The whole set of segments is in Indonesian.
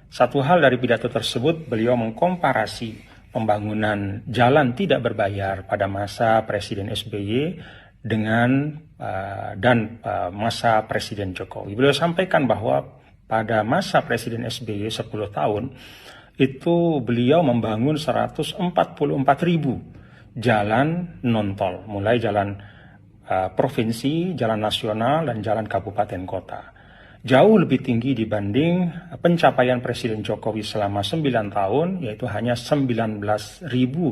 Satu hal dari pidato tersebut, beliau mengkomparasi pembangunan jalan tidak berbayar pada masa Presiden SBY dengan masa Presiden Jokowi. Beliau sampaikan bahwa pada masa Presiden SBY 10 tahun, itu beliau membangun 144.000 jalan non-tol, mulai jalan provinsi, jalan nasional, dan jalan kabupaten kota. Jauh lebih tinggi dibanding pencapaian Presiden Jokowi selama 9 tahun, yaitu hanya 19.000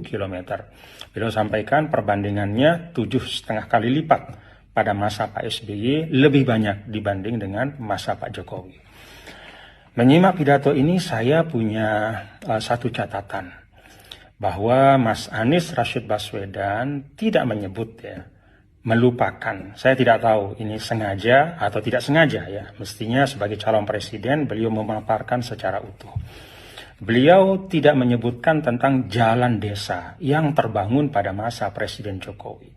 kilometer. Beliau sampaikan perbandingannya 7,5 kali lipat pada masa Pak SBY, lebih banyak dibanding dengan masa Pak Jokowi. Menyimak pidato ini saya punya satu catatan, bahwa Mas Anies Rashid Baswedan tidak menyebut melupakan. Saya tidak tahu ini sengaja atau tidak sengaja ya. Mestinya sebagai calon presiden beliau memaparkan secara utuh. Beliau tidak menyebutkan tentang jalan desa yang terbangun pada masa Presiden Jokowi.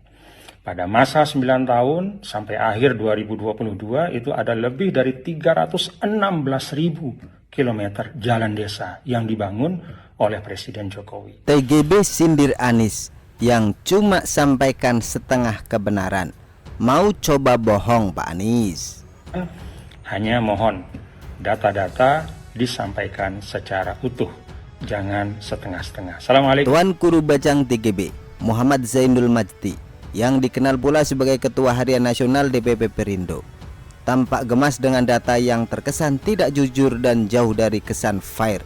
Pada masa 9 tahun sampai akhir 2022 itu ada lebih dari 316.000 kilometer jalan desa yang dibangun oleh Presiden Jokowi. TGB sindir Anies yang cuma sampaikan setengah kebenaran. Mau coba bohong Pak Anies? Hanya mohon data-data disampaikan secara utuh, jangan setengah-setengah. Assalamualaikum. Tuan Guru Bajang TGB Muhammad Zainul Majdi, yang dikenal pula sebagai Ketua Harian Nasional DPP Perindo, tampak gemas dengan data yang terkesan tidak jujur dan jauh dari kesan fair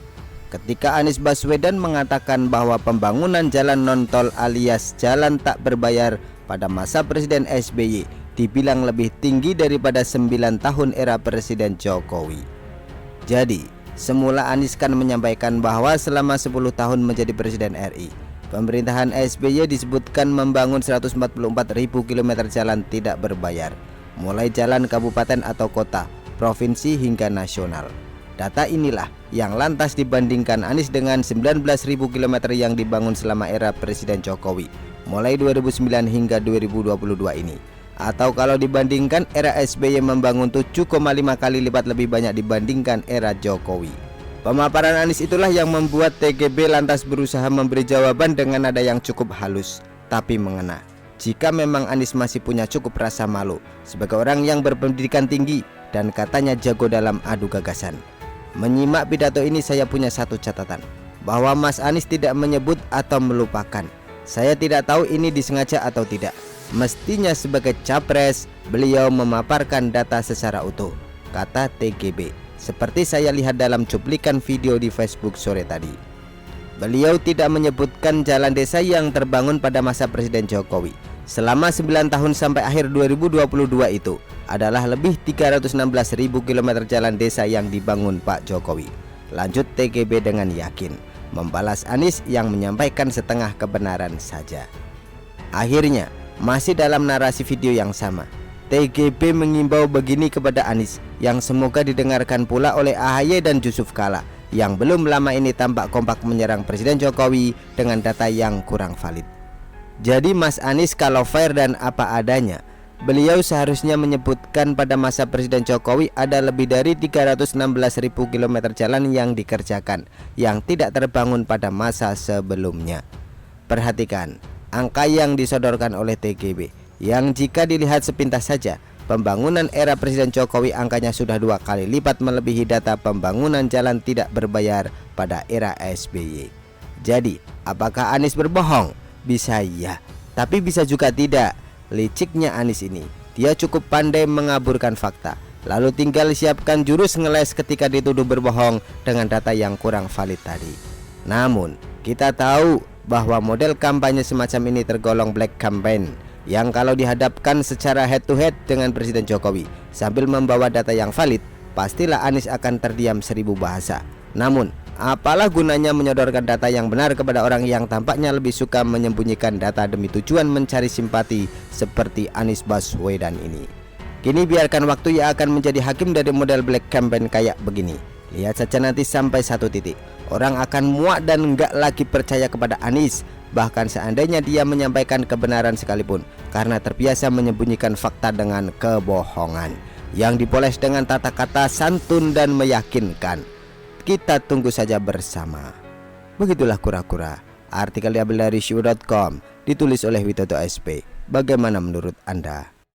ketika Anies Baswedan mengatakan bahwa pembangunan jalan non-tol alias jalan tak berbayar pada masa Presiden SBY dibilang lebih tinggi daripada 9 tahun era Presiden Jokowi. Jadi, semula Anies kan menyampaikan bahwa selama 10 tahun menjadi Presiden RI, pemerintahan SBY disebutkan membangun 144.000 km jalan tidak berbayar, mulai jalan kabupaten atau kota, provinsi hingga nasional. Data inilah yang lantas dibandingkan Anies dengan 19.000 km yang dibangun selama era Presiden Jokowi, mulai 2009 hingga 2022 ini. Atau kalau dibandingkan era SBY membangun 7,5 kali lipat lebih banyak dibandingkan era Jokowi. Pemaparan Anies itulah yang membuat TGB lantas berusaha memberi jawaban dengan nada yang cukup halus, tapi mengena. Jika memang Anies masih punya cukup rasa malu sebagai orang yang berpendidikan tinggi dan katanya jago dalam adu gagasan. Menyimak pidato ini saya punya satu catatan, bahwa Mas Anies tidak menyebut atau melupakan. Saya tidak tahu ini disengaja atau tidak. Mestinya sebagai capres beliau memaparkan data secara utuh, kata TGB. Seperti saya lihat dalam cuplikan video di Facebook sore tadi. Beliau tidak menyebutkan jalan desa yang terbangun pada masa Presiden Jokowi selama 9 tahun sampai akhir 2022 itu adalah lebih 316.000 km jalan desa yang dibangun Pak Jokowi. Lanjut TGB dengan yakin membalas Anies yang menyampaikan setengah kebenaran saja. Akhirnya, masih dalam narasi video yang sama, TGB mengimbau begini kepada Anies yang semoga didengarkan pula oleh AHY dan Yusuf Kala yang belum lama ini tampak kompak menyerang Presiden Jokowi dengan data yang kurang valid. Jadi Mas Anies kalau fair dan apa adanya, beliau seharusnya menyebutkan pada masa Presiden Jokowi ada lebih dari 316.000 km jalan yang dikerjakan yang tidak terbangun pada masa sebelumnya. Perhatikan angka yang disodorkan oleh TGB yang jika dilihat sepintas saja, pembangunan era Presiden Jokowi angkanya sudah 2 kali lipat melebihi data pembangunan jalan tidak berbayar pada era SBY. Jadi, apakah Anies berbohong? Bisa iya, tapi bisa juga tidak. Liciknya Anies ini, dia cukup pandai mengaburkan fakta, lalu tinggal siapkan jurus ngeles ketika dituduh berbohong dengan data yang kurang valid tadi. Namun, kita tahu bahwa model kampanye semacam ini tergolong black campaign, yang kalau dihadapkan secara head to head dengan Presiden Jokowi sambil membawa data yang valid, pastilah Anies akan terdiam 1000 bahasa. Namun, apalah gunanya menyodorkan data yang benar kepada orang yang tampaknya lebih suka menyembunyikan data demi tujuan mencari simpati seperti Anies Baswedan ini. Kini biarkan waktu yang akan menjadi hakim dari model black campaign kayak begini. Lihat saja nanti sampai satu titik orang akan muak dan enggak lagi percaya kepada Anies, bahkan seandainya dia menyampaikan kebenaran sekalipun, karena terbiasa menyembunyikan fakta dengan kebohongan yang dipoles dengan tata kata santun dan meyakinkan. Kita tunggu saja bersama. Begitulah kura-kura. Artikel diambil dari Syu.com, ditulis oleh Witoto SP. Bagaimana menurut Anda?